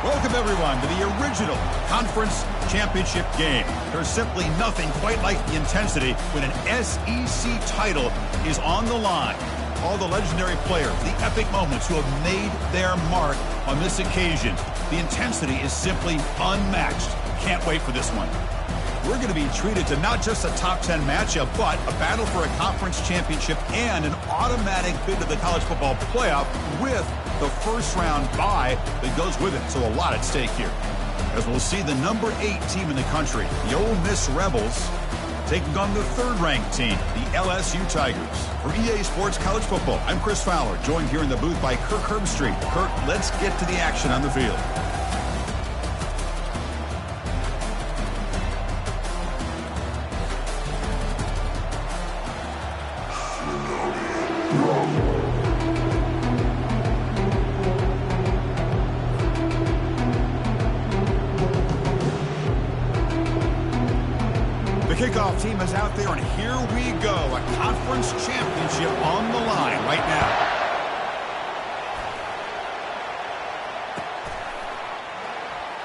Welcome, everyone, to the original conference championship game. There's simply nothing quite like the intensity when an SEC title is on the line. All the legendary players, the epic moments who have made their mark on this occasion. The intensity is simply unmatched. Can't wait for this one. We're going to be treated to not just a top 10 matchup, but a battle for a conference championship and an automatic bid to the college football playoff with the first round bye that goes with it. So a lot at stake here. As we'll see the number 8 team in the country, the Ole Miss Rebels, taking on the third-ranked team, the LSU Tigers. For EA Sports College Football, I'm Chris Fowler, joined here in the booth by Kirk Herbstreit. Kirk, let's get to the action on the field. Kickoff team is out there, and here we go. A conference championship on the line right now.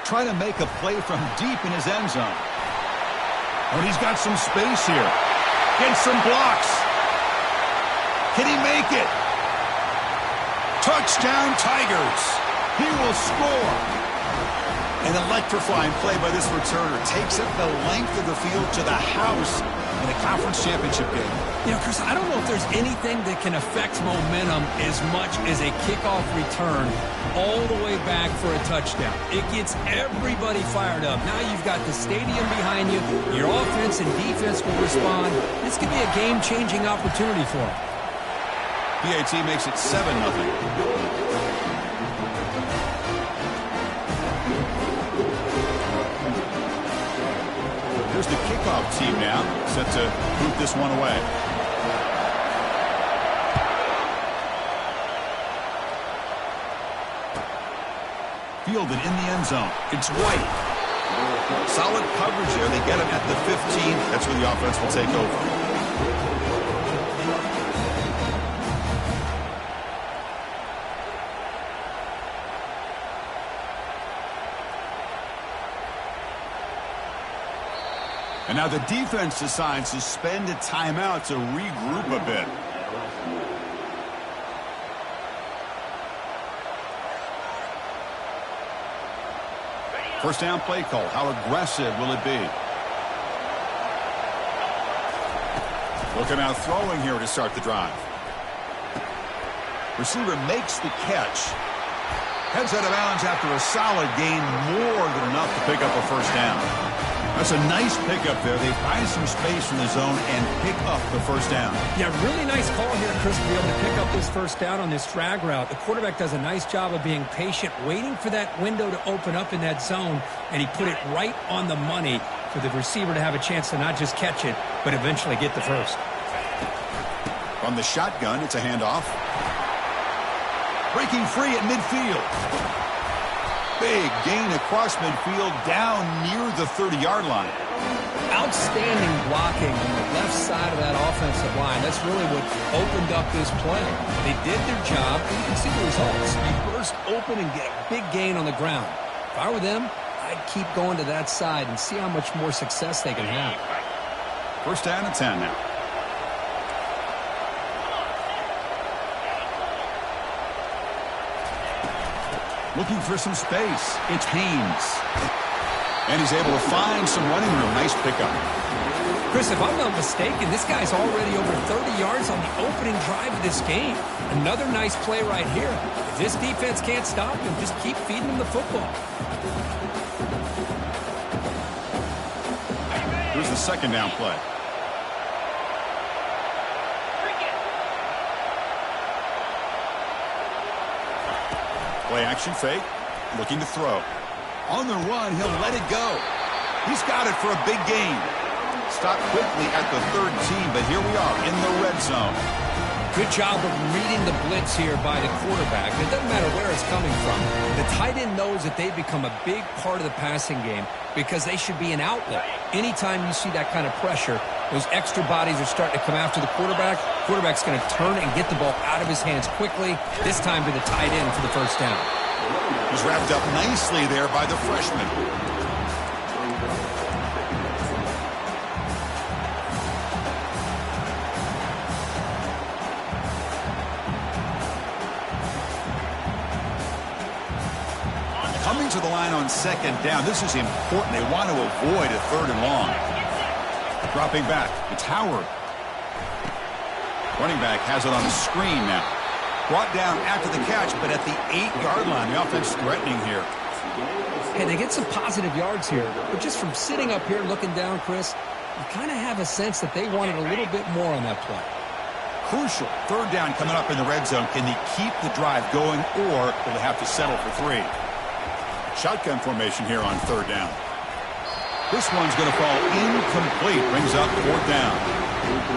Trying to make a play from deep in his end zone. Oh, he's got some space here. Gets some blocks. Can he make it? Touchdown, Tigers. He will score. An electrifying play by this returner. Takes it the length of the field to the house in a conference championship game. You know, Chris, I don't know if there's anything that can affect momentum as much as a kickoff return all the way back for a touchdown. It gets everybody fired up. Now you've got the stadium behind you. Your offense and defense will respond. This could be a game-changing opportunity for them. PAT makes it 7-0. Here's the kickoff team now, set to boot this one away. Fielded in the end zone. It's White. Solid coverage there. They get him at the 15. That's where the offense will take over. And now the defense decides to spend a timeout to regroup a bit. First down play call. How aggressive will it be? Looking out throwing here to start the drive. Receiver makes the catch. Heads out of bounds after a solid gain, more than enough to pick up a first down. That's a nice pickup there. They find some space in the zone and pick up the first down. Yeah, really nice call here, Chris, to be able to pick up this first down on this drag route. The quarterback does a nice job of being patient, waiting for that window to open up in that zone, and he put it right on the money for the receiver to have a chance to not just catch it, but eventually get the first. From the shotgun, it's a handoff. Breaking free at midfield. Big gain across midfield down near the 30-yard line. Outstanding blocking on the left side of that offensive line. That's really what opened up this play. They did their job, and you can see the results. You burst open and get a big gain on the ground. If I were them, I'd keep going to that side and see how much more success they can have. First down and 10 now. Looking for some space. It's Haynes. And he's able to find some running room. Nice pickup. Chris, if I'm not mistaken, this guy's already over 30 yards on the opening drive of this game. Another nice play right here. If this defense can't stop him, just keep feeding him the football. Here's the second down play. Play action fake, looking to throw. On the run, he'll let it go. He's got it for a big gain. Stopped quickly at the third team, but here we are in the red zone. Good job of reading the blitz here by the quarterback. It doesn't matter where it's coming from. The tight end knows that they've become a big part of the passing game because they should be an outlet. Anytime you see that kind of pressure, those extra bodies are starting to come after the quarterback. Quarterback's going to turn and get the ball out of his hands quickly, this time to the tight end for the first down. He's wrapped up nicely there by the freshman. Coming to the line on second down. This is important. They want to avoid a 3rd and long. Dropping back. It's Howard. Running back has it on the screen now. Brought down after the catch, but at the 8-yard line. The offense threatening here. Hey, they get some positive yards here, but just from sitting up here looking down, Chris, you kind of have a sense that they wanted a little bit more on that play. Crucial. 3rd down coming up in the red zone. Can they keep the drive going, or will they have to settle for 3? Shotgun formation here on 3rd down. This one's going to fall incomplete. Brings up 4th down.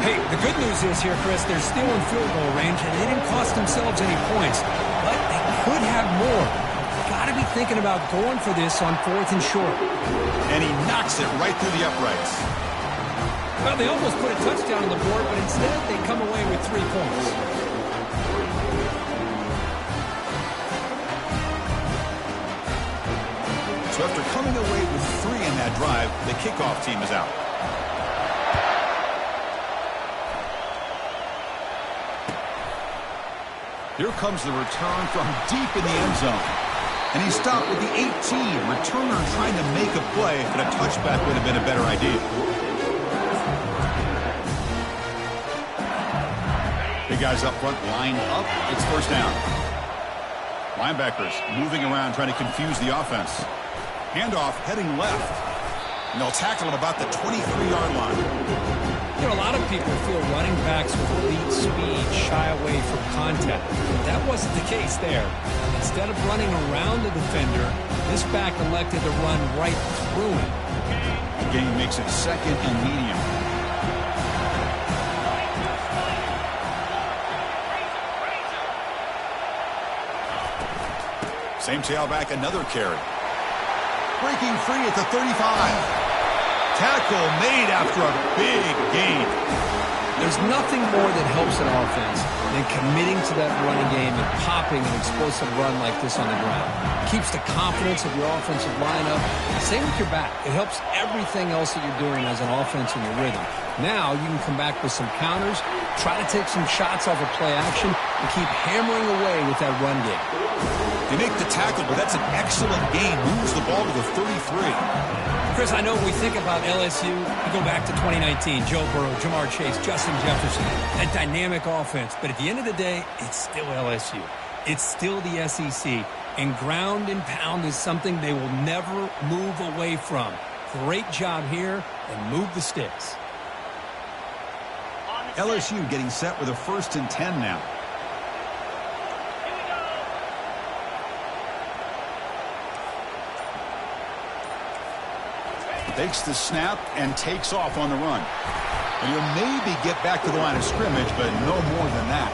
Hey, the good news is here, Chris, they're still in field goal range, and they didn't cost themselves any points, but they could have more. Got to be thinking about going for this on 4th and short. And he knocks it right through the uprights. Well, they almost put a touchdown on the board, but instead they come away with 3 points. So after coming away with 3 in that drive, the kickoff team is out. Here comes the return from deep in the end zone. And he stopped with the 18. Returner trying to make a play, but a touchback would have been a better idea. Big guys up front line up. It's 1st down. Linebackers moving around trying to confuse the offense. Handoff heading left. And they'll tackle him about the 23-yard line. You know, a lot of people feel running backs with elite speed shy away from contact. That wasn't the case there. Instead of running around the defender, this back elected to run right through him. The game makes it 2nd and medium. Same tailback, another carry. Breaking free at the 35. Tackle made after a big gain. There's nothing more that helps an offense than committing to that running game and popping an explosive run like this on the ground. Keeps the confidence of your offensive lineup. Same with your back. It helps everything else that you're doing as an offense in your rhythm. Now you can come back with some counters, try to take some shots off of play action, and keep hammering away with that run game. They make the tackle, but that's an excellent gain. Moves the ball to the 33. Chris, I know when we think about LSU, we go back to 2019, Joe Burrow, Jamar Chase, Justin Jefferson, that dynamic offense. But at the end of the day, it's still LSU. It's still the SEC. And ground and pound is something they will never move away from. Great job here, and move the sticks. LSU getting set with a 1st and 10 now. Takes the snap and takes off on the run. And he'll maybe get back to the line of scrimmage, but no more than that.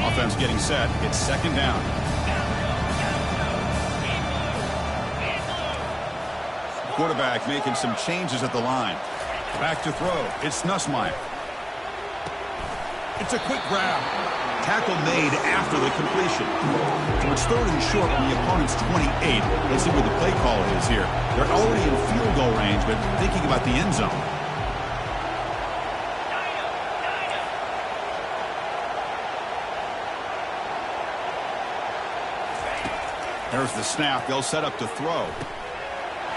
Offense getting set. It's 2nd down. Quarterback making some changes at the line. Back to throw. It's Nussmeier. It's a quick grab. Tackle made after the completion. So it's 3rd and short from the opponent's 28. Let's see what the play call is here. They're already in field goal range, but thinking about the end zone. There's the snap. They'll set up to throw.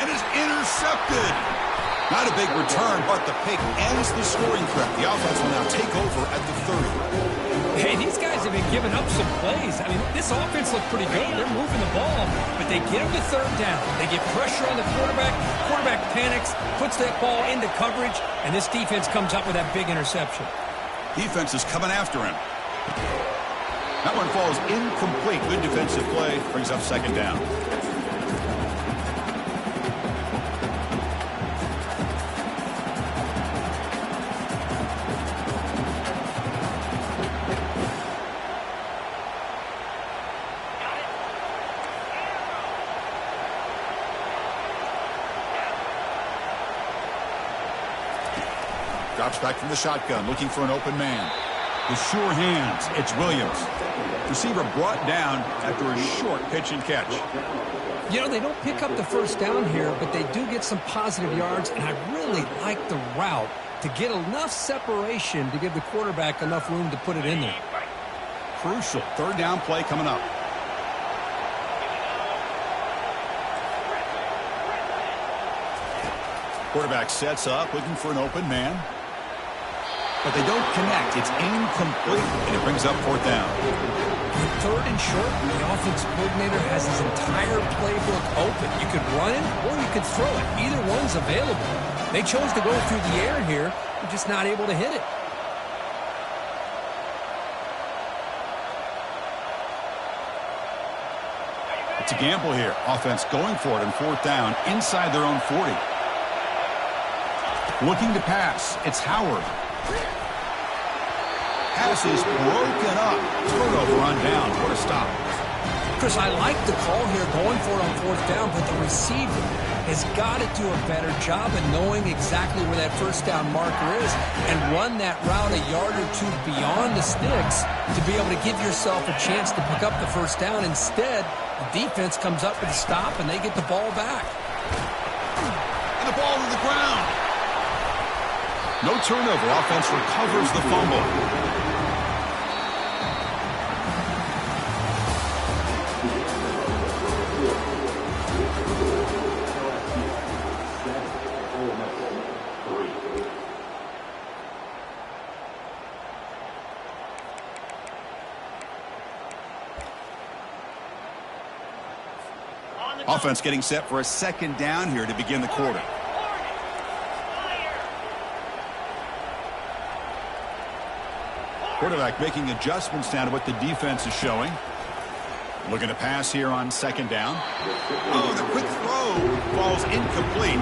And is intercepted. Not a big return, but the pick ends the scoring threat. The offense will now take over at the 30. Hey, these guys have been giving up some plays. I mean, this offense looked pretty good. They're moving the ball, but they get them to 3rd down. They get pressure on the quarterback. Quarterback panics, puts that ball into coverage, and this defense comes up with that big interception. Defense is coming after him. That one falls incomplete. Good defensive play. Brings up 2nd down. Drops back from the shotgun, looking for an open man. With sure hands, it's Williams. Receiver brought down after a short pitch and catch. You know, they don't pick up the first down here, but they do get some positive yards, and I really like the route to get enough separation to give the quarterback enough room to put it in there. Crucial third down play coming up. Quarterback sets up, looking for an open man. But they don't connect. It's incomplete, and it brings up fourth down. On third and short, the offensive coordinator has his entire playbook open. You could run it, or you could throw it. Either one's available. They chose to go through the air here. They're just not able to hit it. It's a gamble here. Offense going for it on fourth down inside their own 40. Looking to pass. It's Howard. Pass is broken up. Turnover on down. What a stop. Chris, I like the call here going for it on fourth down, but the receiver has got to do a better job of knowing exactly where that first down marker is and run that route a yard or two beyond the sticks to be able to give yourself a chance to pick up the first down. Instead, the defense comes up with a stop, and they get the ball back. And the ball to the ground. No turnover. Offense recovers the fumble. Offense getting set for a second down here to begin the quarter. Quarterback making adjustments down to what the defense is showing. Looking to pass here on second down. Oh, the quick throw falls incomplete.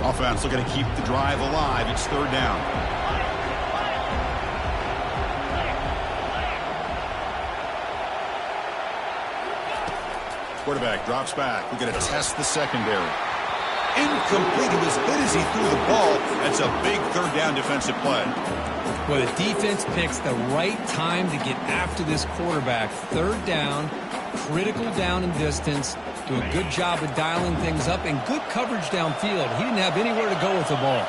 Offense looking to keep the drive alive. It's third down. Quarterback drops back. We're going to test the secondary. Incomplete. He was hit as he threw the ball. That's a big third down defensive play. Well, the defense picks the right time to get after this quarterback. Third down, critical down and distance. Do a good job of dialing things up and good coverage downfield. He didn't have anywhere to go with the ball.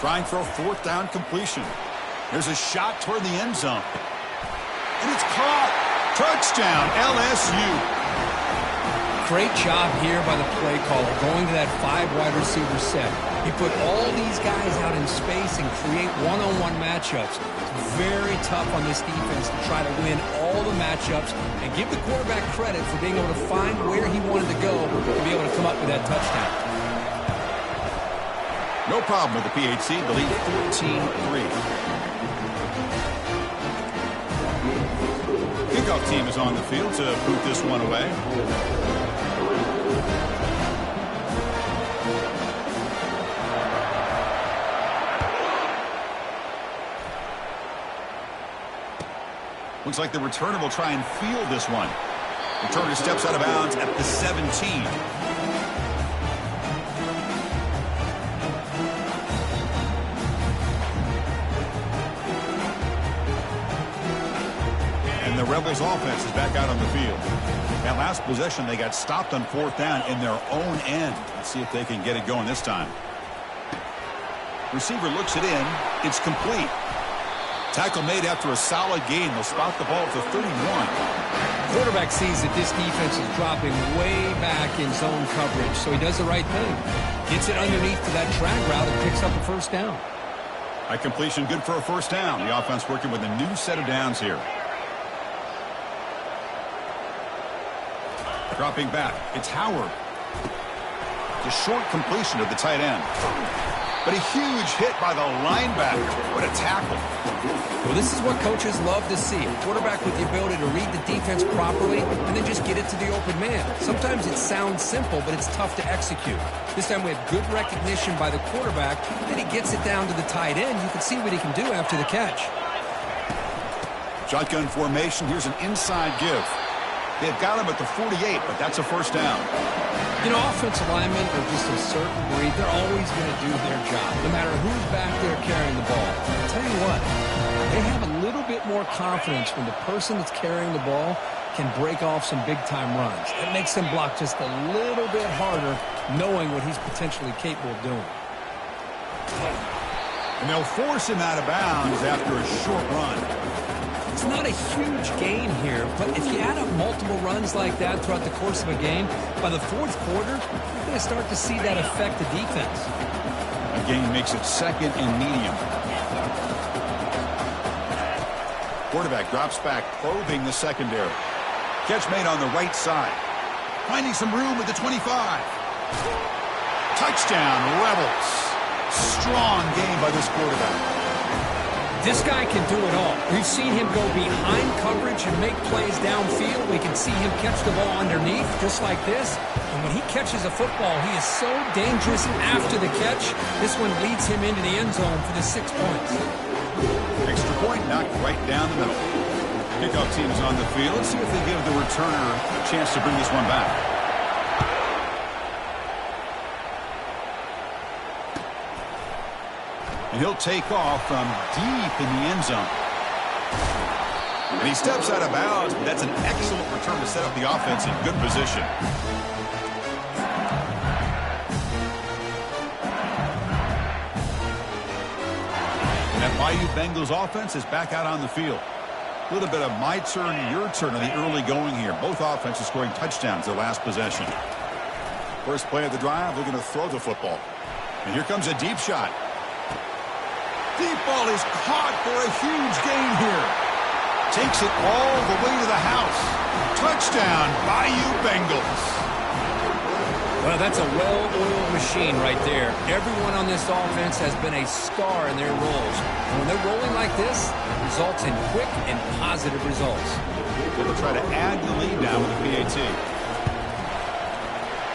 Trying for a fourth down completion. There's a shot toward the end zone. And it's caught. Touchdown, LSU. Great job here by the play caller, going to that 5 wide receiver set. He put all these guys out in space and create one-on-one matchups. It's very tough on this defense to try to win all the matchups and give the quarterback credit for being able to find where he wanted to go to be able to come up with that touchdown. No problem with the PHC. The lead 14-3. Kickoff team is on the field to boot this one away. Looks like the returner will try and field this one. Returner steps out of bounds at the 17. The Rebels offense is back out on the field. That last possession, they got stopped on fourth down in their own end. Let's see if they can get it going this time. Receiver looks it in. It's complete. Tackle made after a solid gain. They'll spot the ball at the 31. Quarterback sees that this defense is dropping way back in zone coverage, so he does the right thing. Gets it underneath to that drag route and picks up a first down. By completion, good for a first down. The offense working with a new set of downs here. Dropping back, it's Howard. It's a short completion to the tight end. But a huge hit by the linebacker. What a tackle. Well, this is what coaches love to see. A quarterback with the ability to read the defense properly and then just get it to the open man. Sometimes it sounds simple, but it's tough to execute. This time we have good recognition by the quarterback. Then he gets it down to the tight end. You can see what he can do after the catch. Shotgun formation. Here's an inside give. They've got him at the 48, but that's a first down. You know, offensive linemen are just a certain breed. They're always going to do their job, no matter who's back there carrying the ball. I'll tell you what, they have a little bit more confidence when the person that's carrying the ball can break off some big-time runs. It makes them block just a little bit harder, knowing what he's potentially capable of doing. And they'll force him out of bounds after a short run. It's not a huge gain here, but if you add up multiple runs like that throughout the course of a game, by the fourth quarter, you're going to start to see that affect the defense. A gain makes it second and medium. Quarterback drops back, probing the secondary. Catch made on the right side. Finding some room at the 25. Touchdown, Rebels. Strong game by this quarterback. This guy can do it all. We've seen him go behind coverage and make plays downfield. We can see him catch the ball underneath, just like this. And when he catches a football, he is so dangerous after the catch. This one leads him into the end zone for the 6 points. Extra point knocked right down the middle. Kickoff team is on the field. Let's see if they give the returner a chance to bring this one back. And he'll take off from deep in the end zone. And he steps out of bounds, but that's an excellent return to set up the offense in good position. And that Bayou Bengals offense is back out on the field. A little bit of my turn, your turn in the early going here. Both offenses scoring touchdowns their last possession. First play of the drive, looking to throw the football. And here comes a deep shot. Deep ball is caught for a huge gain here. Takes it all the way to the house. Touchdown, Bayou Bengals. Well, that's a well-oiled machine right there. Everyone on this offense has been a star in their roles. And when they're rolling like this, it results in quick and positive results. They'll try to add the lead now with the PAT.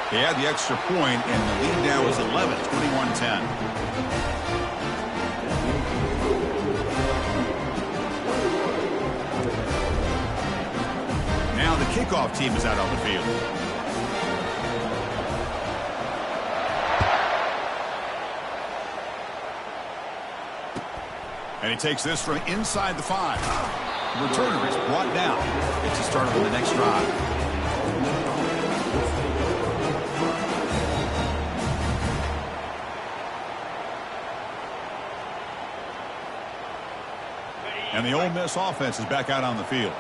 They had the extra point, and the lead now is 11, 21-10. Now the kickoff team is out on the field. And he takes this from inside the 5. The returner is brought down. Gets us started on the next drive. And the Ole Miss offense is back out on the field.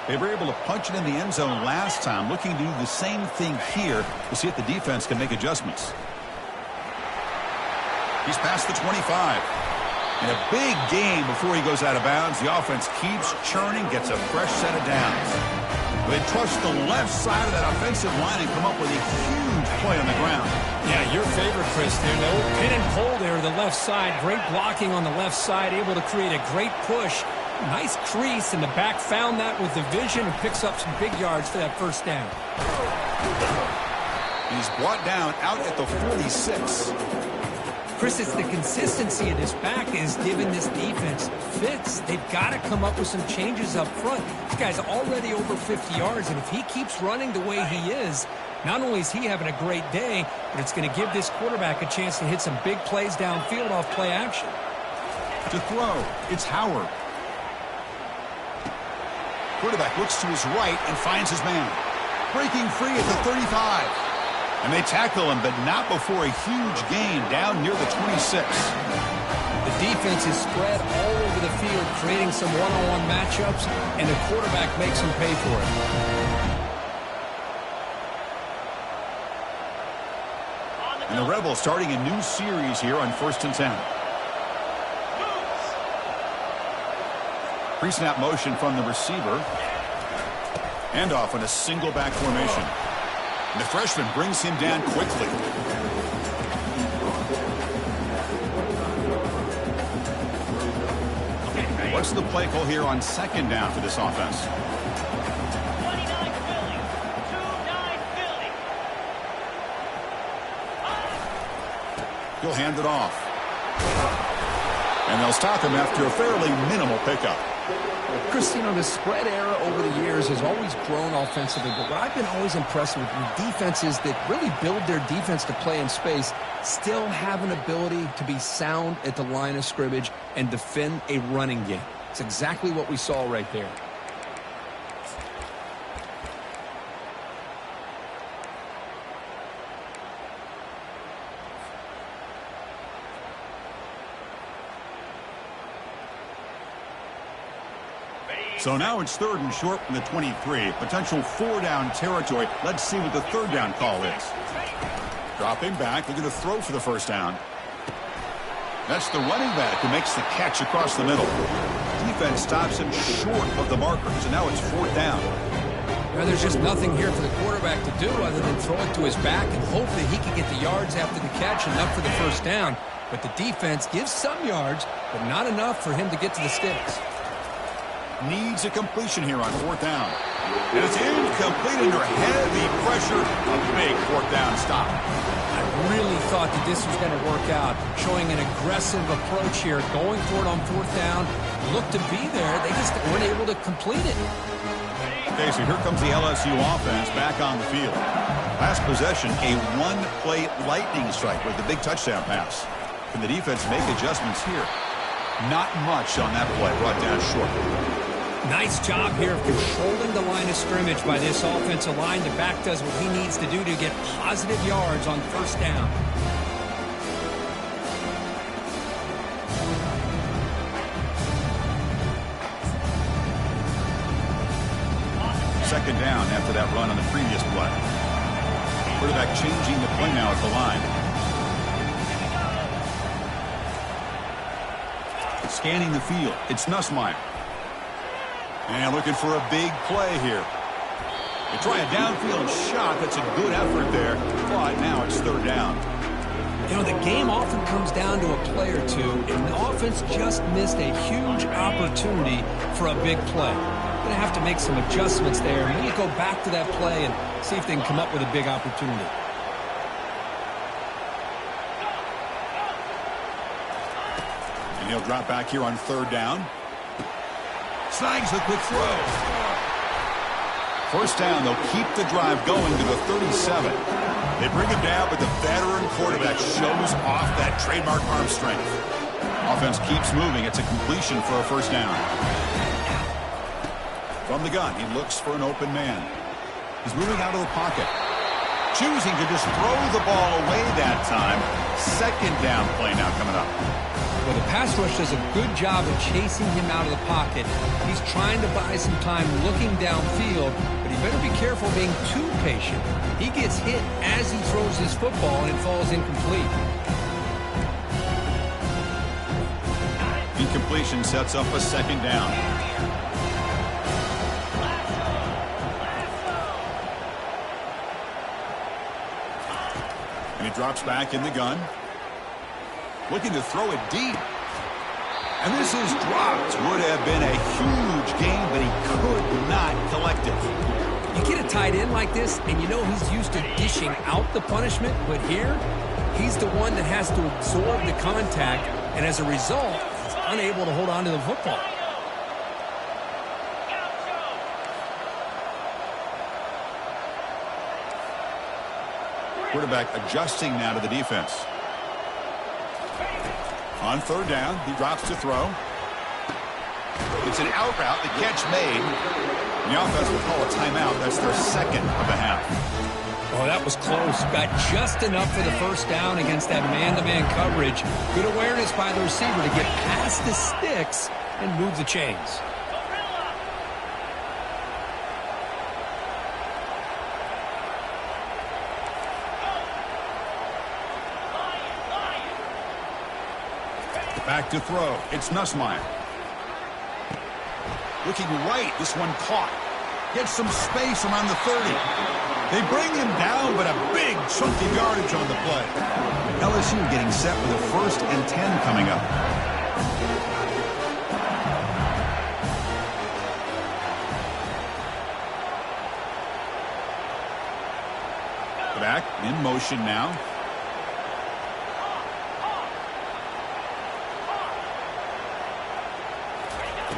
They were able to punch it in the end zone last time, looking to do the same thing here to see if the defense can make adjustments. He's past the 25. And a big game before he goes out of bounds. The offense keeps churning, gets a fresh set of downs. They trust the left side of that offensive line and come up with a huge play on the ground. Yeah, your favorite, Chris, there. No pin and pull there, the left side. Great blocking on the left side, able to create a great push. Nice crease, and the back found that with the vision and picks up some big yards for that first down. He's brought down out at the 46. Chris, it's the consistency of this back is giving this defense fits. They've got to come up with some changes up front. This guy's already over 50 yards, and if he keeps running the way he is, not only is he having a great day, but it's going to give this quarterback a chance to hit some big plays downfield off play action. To throw, it's Howard. Quarterback looks to his right and finds his man. Breaking free at the 35. And they tackle him, but not before a huge gain down near the 26. The defense is spread all over the field, creating some one-on-one matchups, and the quarterback makes them pay for it. And the Rebels starting a new series here on 1st and 10. Pre-snap motion from the receiver. And off in a single back formation. And the freshman brings him down quickly. What's the play call here on second down for this offense? 29 Philly. 2-9 Philly. He'll hand it off. And they'll stop him after a fairly minimal pickup. Chris, you know, the spread era over the years has always grown offensively, but what I've been always impressed with defenses that really build their defense to play in space still have an ability to be sound at the line of scrimmage and defend a running game. It's exactly what we saw right there. So now it's 3rd and short from the 23. Potential 4-down territory. Let's see what the 3rd down call is. Dropping back. They're going to throw for the 1st down. That's the running back who makes the catch across the middle. Defense stops him short of the marker. So now it's 4th down. Now, there's just nothing here for the quarterback to do other than throw it to his back and hope that he can get the yards after the catch, enough for the 1st down. But the defense gives some yards, but not enough for him to get to the sticks. Needs a completion here on 4th down. And it's incomplete under heavy pressure. A big 4th down stop. I really thought that this was going to work out, showing an aggressive approach here, going for it on 4th down. Looked to be there. They just weren't able to complete it. Okay, so here comes the LSU offense back on the field. Last possession, a one-play lightning strike with the big touchdown pass. Can the defense make adjustments here? Not much on that play, brought down short. Nice job here of controlling the line of scrimmage by this offensive line. The back does what he needs to do to get positive yards on 1st down. Second down after that run on the previous play. Quarterback changing the play now at the line. Scanning the field. It's Nussmeier. And looking for a big play here. They try a downfield shot. That's a good effort there. But now it's 3rd down. You know, the game often comes down to a play or two, and the offense just missed a huge opportunity for a big play. Going to have to make some adjustments there. And then you go back to that play and see if they can come up with a big opportunity. And he'll drop back here on 3rd down. Snags the quick throw. 1st down, they'll keep the drive going to the 37. They bring him down, but the veteran quarterback shows off that trademark arm strength. Offense keeps moving. It's a completion for a 1st down. From the gun, he looks for an open man. He's moving out of the pocket. Choosing to just throw the ball away that time. 2nd down play now coming up. Well, the pass rush does a good job of chasing him out of the pocket. He's trying to buy some time looking downfield, but he better be careful being too patient. He gets hit as he throws his football, and it falls incomplete. Incompletion sets up a 2nd down. And he drops back in the gun. Looking to throw it deep. And this is dropped. Would have been a huge gain, but he could not collect it. You get a tight end like this, and you know he's used to dishing out the punishment, but here, he's the one that has to absorb the contact, and as a result, he's unable to hold on to the football. Quarterback adjusting now to the defense. On 3rd down, he drops to throw. It's an out route, the catch made. And the offense will call a timeout. That's their 2nd of the half. Oh, that was close. Got just enough for the 1st down against that man-to-man coverage. Good awareness by the receiver to get past the sticks and move the chains. Back to throw. It's Nussmeier. Looking right. This one caught. Gets some space around the 30. They bring him down, but a big chunk of yardage on the play. LSU getting set with a 1st and 10 coming up. Back in motion now.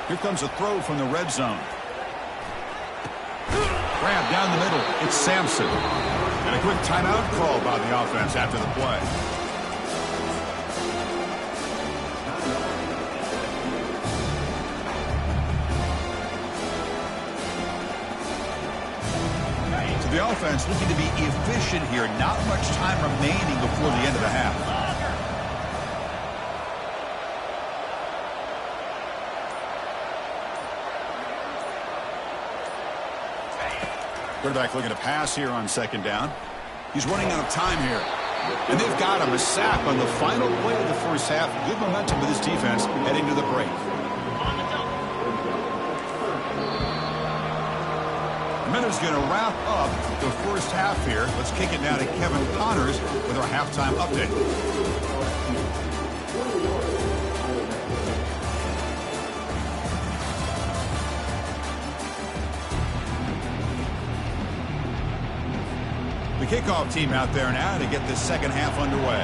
Here comes a throw from the red zone. Grab down the middle. It's Sampson. And a quick timeout call by the offense after the play. So the offense looking to be efficient here. Not much time remaining before the end of the half. Quarterback looking to pass here on 2nd down. He's running out of time here. And they've got him a sack on the final play of the 1st half. Good momentum with this defense heading to the break. The minute's going to wrap up the 1st half here. Let's kick it now to Kevin Connors with our halftime update. Kickoff team out there now to get this 2nd half underway.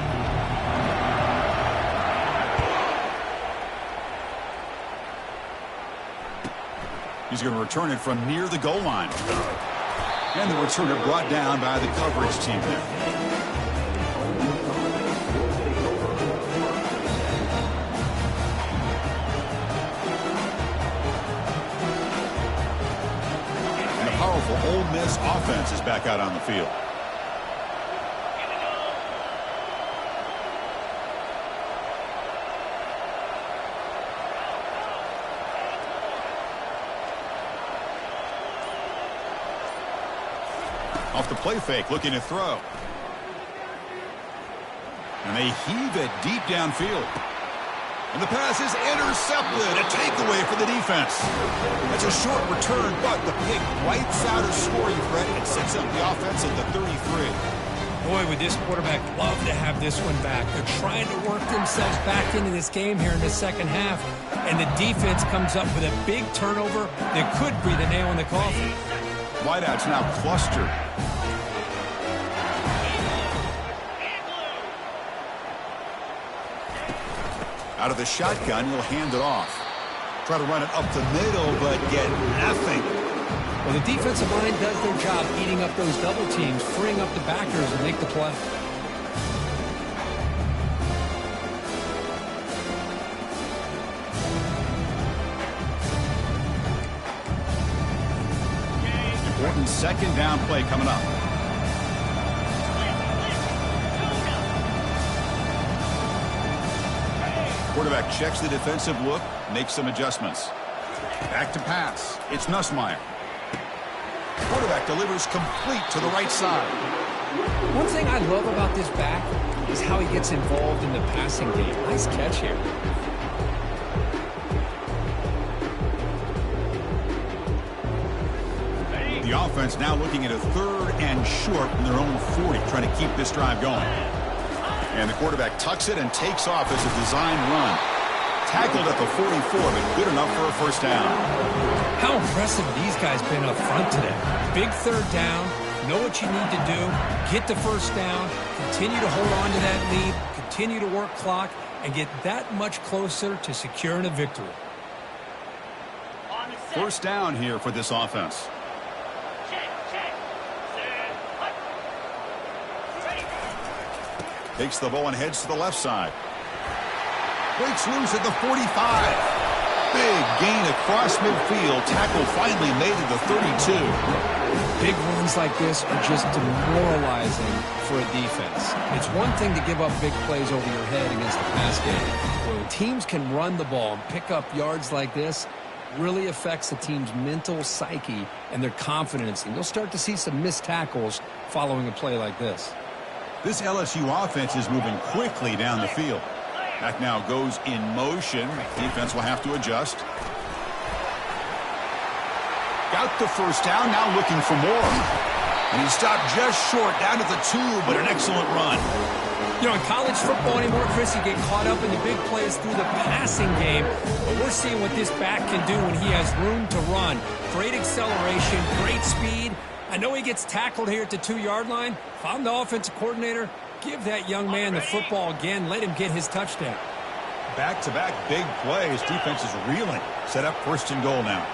He's going to return it from near the goal line. And the returner brought down by the coverage team there. And a powerful Ole Miss offense is back out on the field. Off the play fake, looking to throw. And they heave it deep downfield. And the pass is intercepted. A takeaway for the defense. That's a short return, but the pick wipes out a scoring threat and sets up the offense at the 33. Boy, would this quarterback love to have this one back. They're trying to work themselves back into this game here in the 2nd half. And the defense comes up with a big turnover that could be the nail in the coffin. Wideouts now clustered. Out of the shotgun, he'll hand it off. Try to run it up the middle, but get nothing. Well, the defensive line does their job eating up those double teams, freeing up the backers and make the play. Important 2nd down play coming up. Quarterback checks the defensive look, makes some adjustments. Back to pass. It's Nussmeier. Quarterback delivers complete to the right side. One thing I love about this back is how he gets involved in the passing game. Nice catch here. The offense now looking at a 3rd and short from their own 40, trying to keep this drive going. And the quarterback tucks it and takes off as a design run. Tackled at the 44, but good enough for a 1st down. How impressive these guys been up front today. Big 3rd down, know what you need to do, get the 1st down, continue to hold on to that lead, continue to work clock, and get that much closer to securing a victory. 1st down here for this offense. Takes the ball and heads to the left side. Breaks loose at the 45. Big gain across midfield. Tackle finally made at the 32. Big runs like this are just demoralizing for a defense. It's one thing to give up big plays over your head against the pass game. When teams can run the ball and pick up yards like this, really affects the team's mental psyche and their confidence. And you'll start to see some missed tackles following a play like this. This LSU offense is moving quickly down the field. Back now goes in motion. Defense will have to adjust. Got the 1st down, now looking for more. And he stopped just short, down to the 2, but an excellent run. You know, in college football anymore, Chris, you get caught up in the big plays through the passing game. But we're seeing what this back can do when he has room to run. Great acceleration, great speed. I know he gets tackled here at the 2-yard line. If I'm the offensive coordinator, give that young man the football again. Let him get his touchdown. Back-to-back big plays. Defense is reeling. Set up 1st and goal now.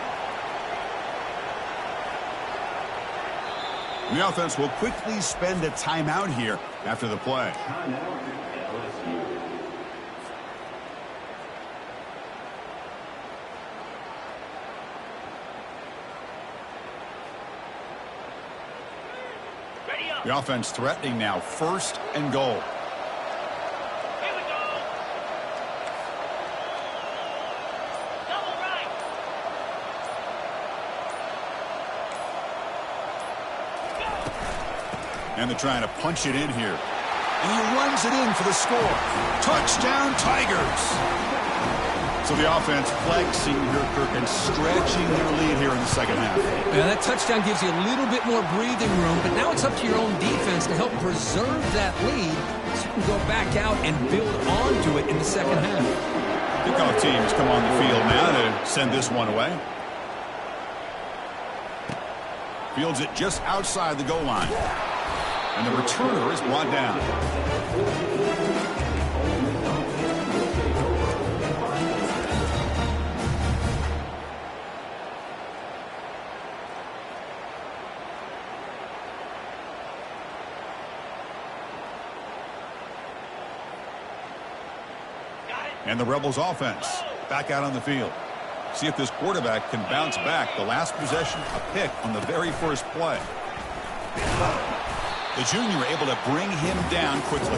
The offense will quickly spend a timeout here after the play. The offense threatening now, 1st and goal. Here we go. Double right. And they're trying to punch it in here. And he runs it in for the score. Touchdown, Tigers! So the offense flexing here, Kirk, and stretching their lead here in the second half. Yeah, that touchdown gives you a little bit more breathing room, but now it's up to your own defense to help preserve that lead so you can go back out and build onto it in the second half. Kickoff teams come on the field now to send this one away. Fields it just outside the goal line. And the returner is brought down. And the Rebels offense back out on the field. See if this quarterback can bounce back. The last possession, a pick on the very first play. The junior able to bring him down quickly.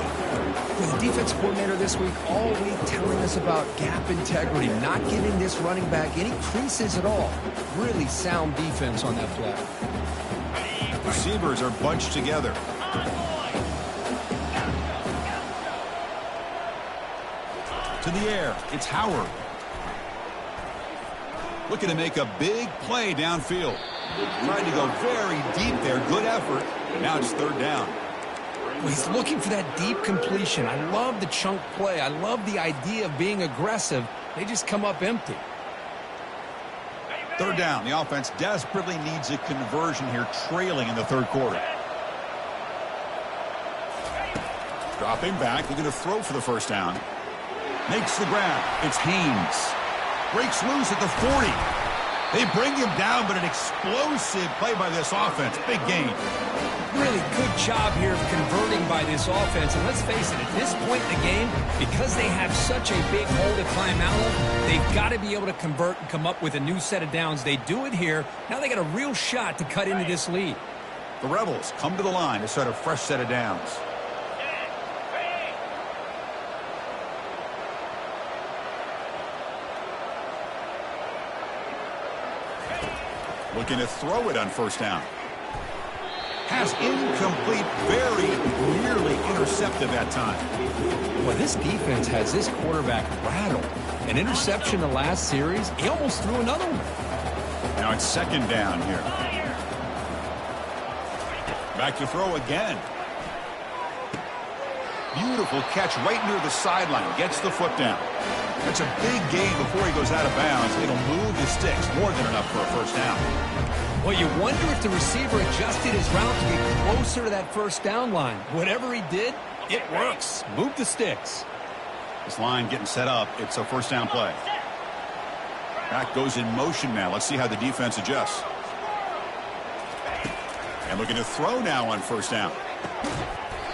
The defense coordinator this week all week telling us about gap integrity, not giving this running back any creases at all. Really sound defense on that play. Receivers are bunched together. To the air, it's Howard. Looking to make a big play downfield. Trying to go very deep there. Good effort. Now it's 3rd down. Well, he's looking for that deep completion. I love the chunk play. I love the idea of being aggressive. They just come up empty. 3rd down. The offense desperately needs a conversion here, trailing in the 3rd quarter. Dropping back. Looking to throw for the 1st down. Makes the grab. It's Haynes. Breaks loose at the 40. They bring him down, but an explosive play by this offense. Big gain. Really good job here of converting by this offense. And let's face it, at this point in the game, because they have such a big hole to climb out of, they've got to be able to convert and come up with a new set of downs. They do it here. Now they got a real shot to cut into this lead. The Rebels come to the line to start a fresh set of downs. Looking to throw it on 1st down. Has incomplete, very nearly intercepted that time. Well, this defense has this quarterback rattled. An interception the last series, he almost threw another one. Now it's 2nd down here. Back to throw again. Beautiful catch right near the sideline. Gets the foot down. That's a big gain before he goes out of bounds. It'll move the sticks. More than enough for a 1st down. Well, you wonder if the receiver adjusted his route to get closer to that 1st down line. Whatever he did, it works. Move the sticks. This line getting set up. It's a 1st down play. Back goes in motion now. Let's see how the defense adjusts. And looking to throw now on 1st down.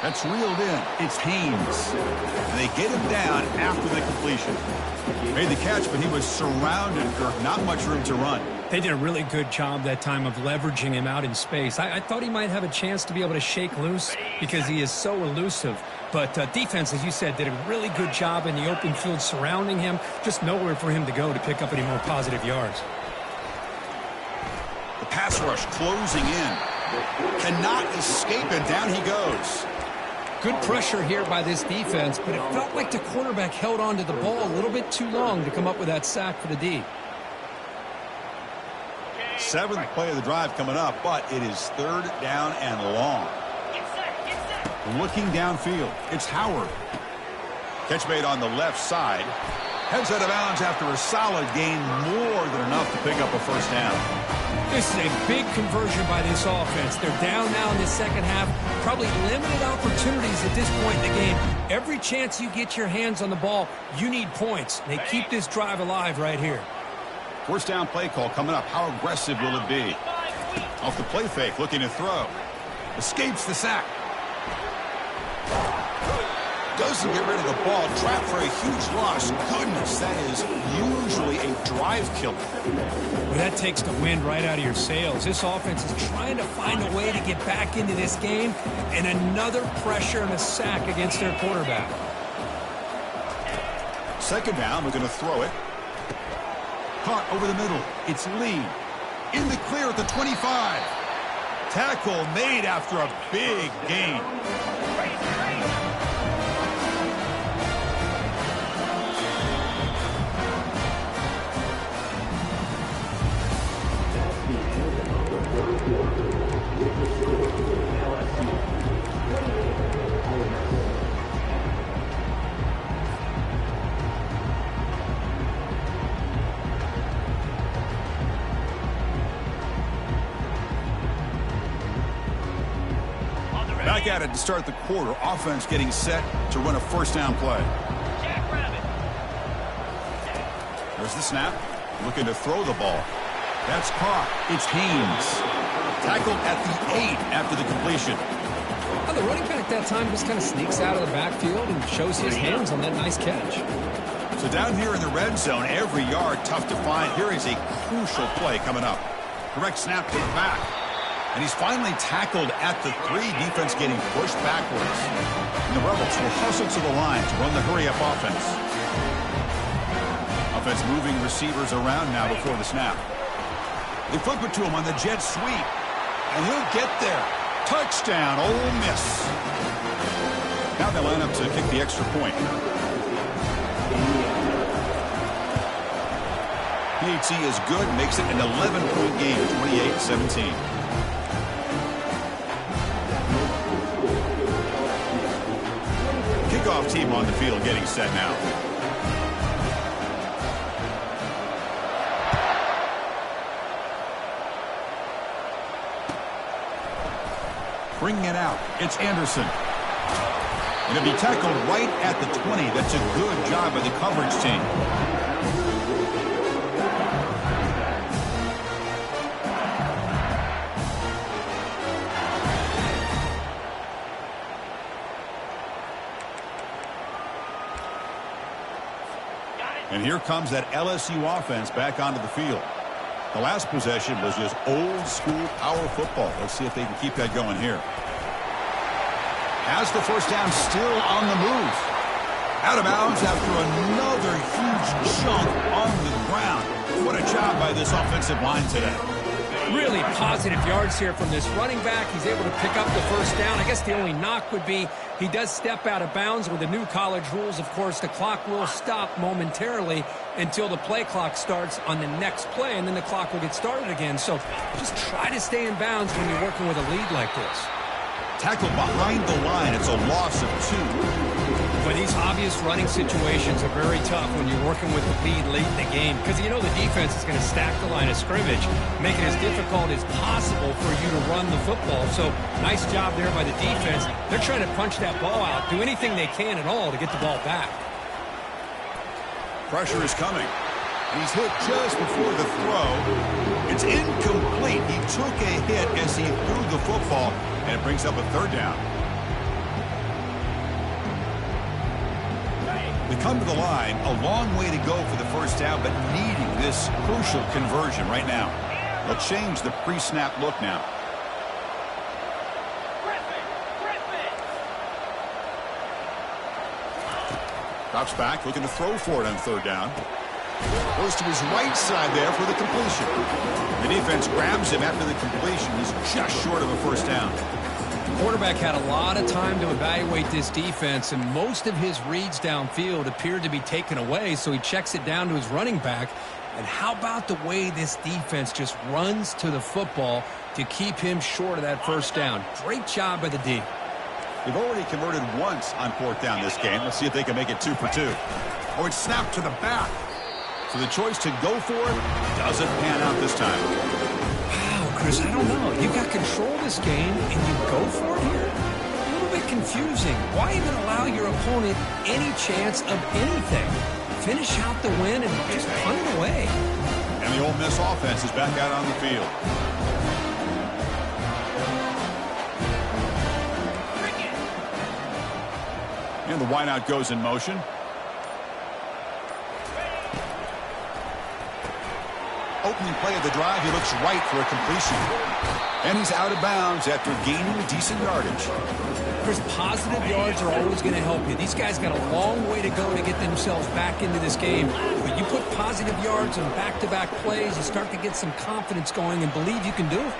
That's reeled in. It's Haynes. And they get him down after the completion. Made the catch, but he was surrounded, Kirk. Not much room to run. They did a really good job that time of leveraging him out in space. I thought he might have a chance to be able to shake loose because he is so elusive. But defense, as you said, did a really good job in the open field surrounding him. Just nowhere for him to go to pick up any more positive yards. The pass rush closing in. Cannot escape it. Down he goes. Good pressure here by this defense, but it felt like the quarterback held on to the ball a little bit too long to come up with that sack for the D. Seventh play of the drive coming up, but it is third down and long. Get set. Looking downfield, it's Howard. Catch made on the left side. Heads out of bounds after a solid gain, more than enough to pick up a first down. This is a big conversion by this offense. They're down now in the second half. Probably limited opportunities at this point in the game. Every chance you get your hands on the ball, you need points. They keep this drive alive right here. First down play call coming up. How aggressive will it be? Off the play fake, looking to throw. Escapes the sack. Doesn't get rid of the ball. Trapped for a huge loss. Goodness, that is usually a drive killer. Well, that takes the wind right out of your sails. This offense is trying to find a way to get back into this game, and another pressure and a sack against their quarterback. Second down, we're going to throw it. Caught over the middle. It's Lee. In the clear at the 25. Tackle made after a big gain. Back at it to start the quarter. Offense getting set to run a first down play. There's the snap. Looking to throw the ball. That's caught. It's Haynes. Tackled at the 8 after the completion. Well, the running back that time just kind of sneaks out of the backfield and shows his hands on that nice catch. So down here in the red zone, every yard tough to find. Here is a crucial play coming up. Direct snap to the back. And he's finally tackled at the 3. Defense getting pushed backwards. And the Rebels will hustle to the line to run the hurry-up offense. Offense moving receivers around now before the snap. They flip it to him on the jet sweep. And he'll get there. Touchdown, Ole Miss. Now they line up to kick the extra point. PAT is good, makes it an 11-point game, 28-17. Kickoff team on the field getting set now. Bringing it out. It's Anderson. And it'll be tackled right at the 20. That's a good job by the coverage team. And here comes that LSU offense back onto the field. The last possession was just old-school power football. Let's see if they can keep that going here. Has the first down, still on the move. Out of bounds after another huge chunk on the ground. What a job by this offensive line today. Really positive yards here from this running back. He's able to pick up the first down. I guess the only knock would be he does step out of bounds. With the new college rules, of course, the clock will stop momentarily until the play clock starts on the next play, and then the clock will get started again. So just try to stay in bounds when you're working with a lead like this. Tackled behind the line. It's a loss of 2. But these obvious running situations are very tough when you're working with the lead late in the game, because you know the defense is going to stack the line of scrimmage, make it as difficult as possible for you to run the football. So nice job there by the defense. They're trying to punch that ball out, do anything they can at all to get the ball back. Pressure is coming. He's hit just before the throw. It's incomplete. He took a hit as he threw the football, and it brings up a third down. They come to the line, a long way to go for the first down, but needing this crucial conversion right now. They'll change the pre-snap look now. Drops back, looking to throw for it on third down. Goes to his right side there for the completion. The defense grabs him after the completion. He's just short of a first down. The quarterback had a lot of time to evaluate this defense, and most of his reads downfield appeared to be taken away, so he checks it down to his running back. And how about the way this defense just runs to the football to keep him short of that first down? Great job by the D. They've already converted once on 4th down this game. Let's see if they can make it 2 for 2. Oh, it's snapped to the back. So the choice to go for it doesn't pan out this time. Wow, Chris, I don't know. You've got control of this game, and you go for it here? A little bit confusing. Why even allow your opponent any chance of anything? Finish out the win and just punt it away. And the Ole Miss offense is back out on the field. And the wideout goes in motion. Opening play of the drive, he looks right for a completion. And he's out of bounds after gaining decent yardage. Chris, positive yards are always going to help you. These guys got a long way to go to get themselves back into this game. But you put positive yards on back-to-back plays, you start to get some confidence going and believe you can do it.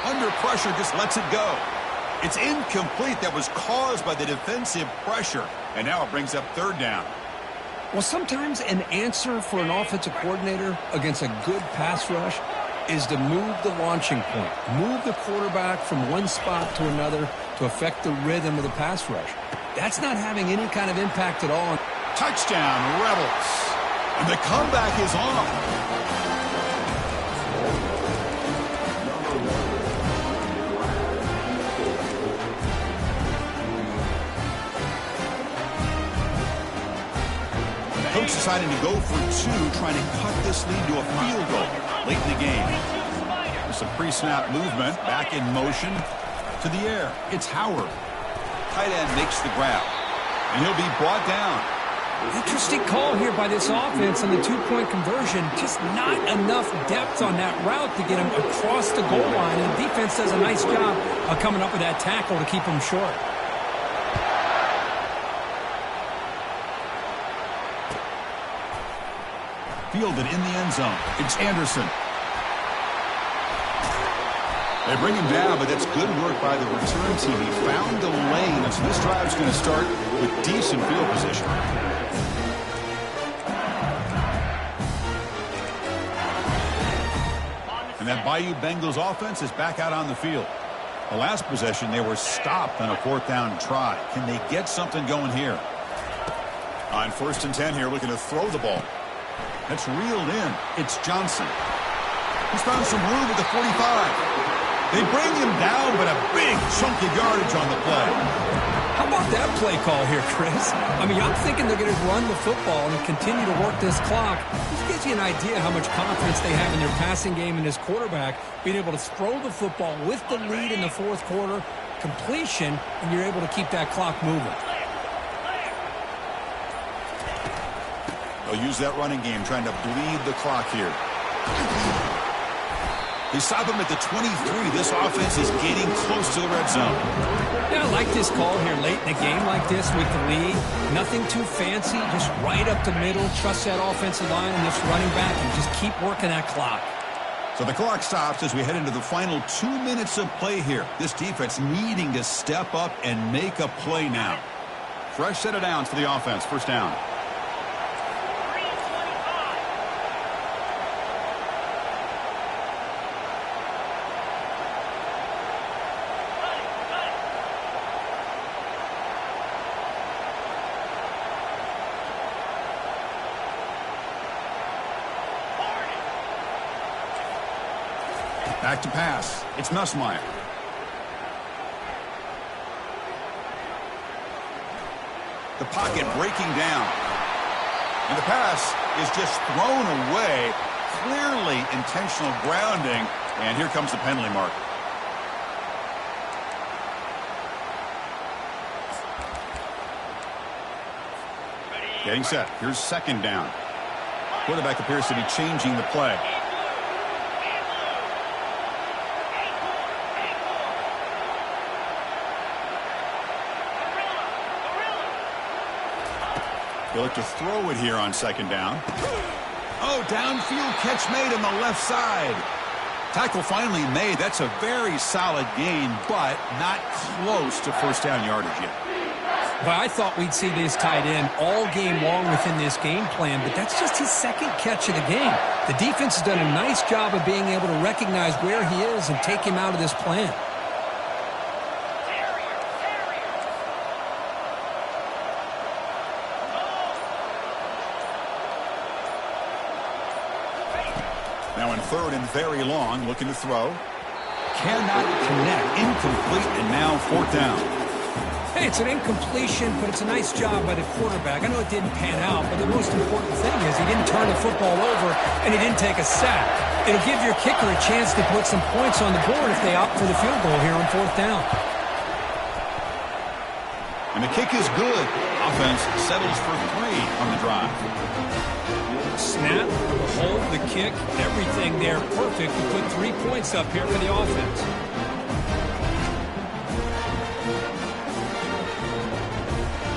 Under pressure, just lets it go. It's incomplete. That was caused by the defensive pressure. And now it brings up 3rd down. Well, sometimes an answer for an offensive coordinator against a good pass rush is to move the launching point, move the quarterback from one spot to another to affect the rhythm of the pass rush. That's not having any kind of impact at all. Touchdown, Rebels. And the comeback is on. Coach deciding to go for 2, trying to cut this lead to a field goal late in the game. There's some pre-snap movement, back in motion to the air. It's Howard. Tight end makes the grab, and he'll be brought down. Interesting call here by this offense on the 2-point conversion. Just not enough depth on that route to get him across the goal line, and the defense does a nice job of coming up with that tackle to keep him short. Fielded in the end zone. It's Anderson. They bring him down, but that's good work by the return team. He found the lane, and so this drive's going to start with decent field position. And that Bayou Bengals offense is back out on the field. The last possession, they were stopped on a 4th down try. Can they get something going here? On 1st and 10 here, looking to throw the ball. That's reeled in. It's Johnson. He's found some room at the 45. They bring him down, but a big chunk of yardage on the play. How about that play call here, Chris? I mean, I'm thinking they're going to run the football and continue to work this clock. This gives you an idea how much confidence they have in their passing game and this quarterback being able to throw the football with the lead in the 4th quarter, completion, and you're able to keep that clock moving. They'll use that running game, trying to bleed the clock here. They stop him at the 23. This offense is getting close to the red zone. Yeah, I like this call here late in a game like this with the lead. Nothing too fancy, just right up the middle. Trust that offensive line and this running back and just keep working that clock. So the clock stops as we head into the final 2 minutes of play here. This defense needing to step up and make a play now. Fresh set of downs for the offense. 1st down. Back to pass. It's Nussmeier. The pocket breaking down. And the pass is just thrown away. Clearly intentional grounding. And here comes the penalty mark. Getting set. Here's 2nd down. Quarterback appears to be changing the play. They look to throw it here on 2nd down. Oh, downfield catch made on the left side. Tackle finally made. That's a very solid gain, but not close to 1st down yardage yet. Well, I thought we'd see this tight end all game long within this game plan, but that's just his second catch of the game. The defense has done a nice job of being able to recognize where he is and take him out of this plan. Now in third and very long, looking to throw. Cannot connect. Incomplete, and now fourth down. Hey, it's an incompletion, but it's a nice job by the quarterback. I know it didn't pan out, but the most important thing is he didn't turn the football over and he didn't take a sack. It'll give your kicker a chance to put some points on the board if they opt for the field goal here on fourth down. And the kick is good. Offense settles for 3 on the drive. Snap, the hold, the kick, everything there perfect to put 3 points up here for the offense.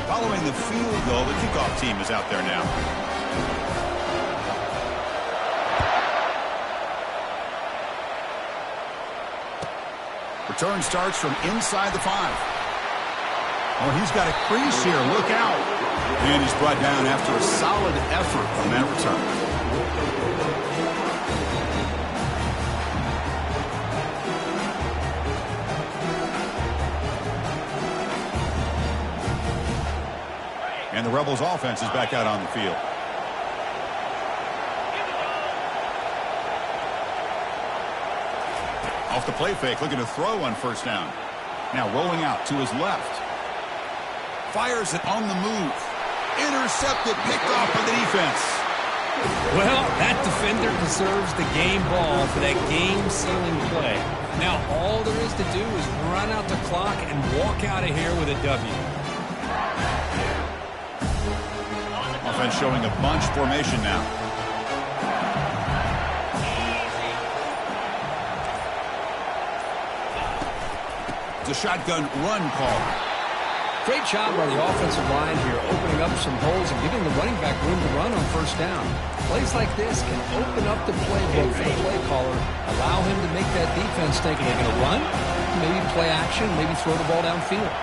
Following the field goal, the kickoff team is out there now. Return starts from inside the 5. Oh, he's got a crease here. Look out. And he's brought down after a solid effort on that return. And the Rebels offense is back out on the field. Off the play fake, looking to throw on first down. Now rolling out to his left. Fires it on the move. Intercepted, picked off by the defense. Well, that defender deserves the game ball for that game-sealing play. Now all there is to do is run out the clock and walk out of here with a W. Offense showing a bunch formation now. It's a shotgun run call. Great job by the offensive line here, opening up some holes and giving the running back room to run on first down. Plays like this can open up the playbook for the play caller, allow him to make that defense think, are they going to run? Maybe play action, maybe throw the ball downfield.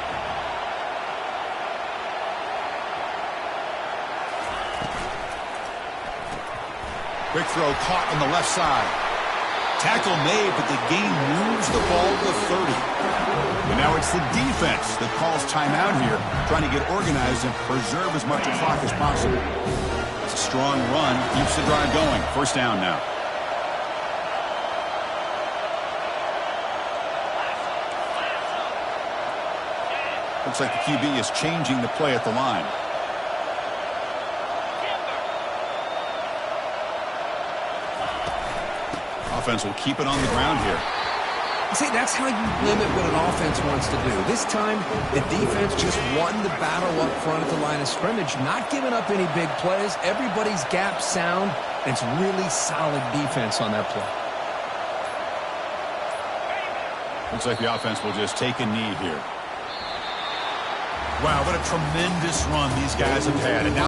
Quick throw caught on the left side. Tackle made, but the game moves the ball to 30. And now it's the defense that calls timeout here, trying to get organized and preserve as much clock as possible. It's a strong run, keeps the drive going. First down now. Looks like the QB is changing the play at the line. Offense will keep it on the ground here. See, that's how you limit what an offense wants to do. This time, the defense just won the battle up front at the line of scrimmage, not giving up any big plays. Everybody's gap sound, and it's really solid defense on that play. Looks like the offense will just take a knee here. Wow, what a tremendous run these guys have had. And now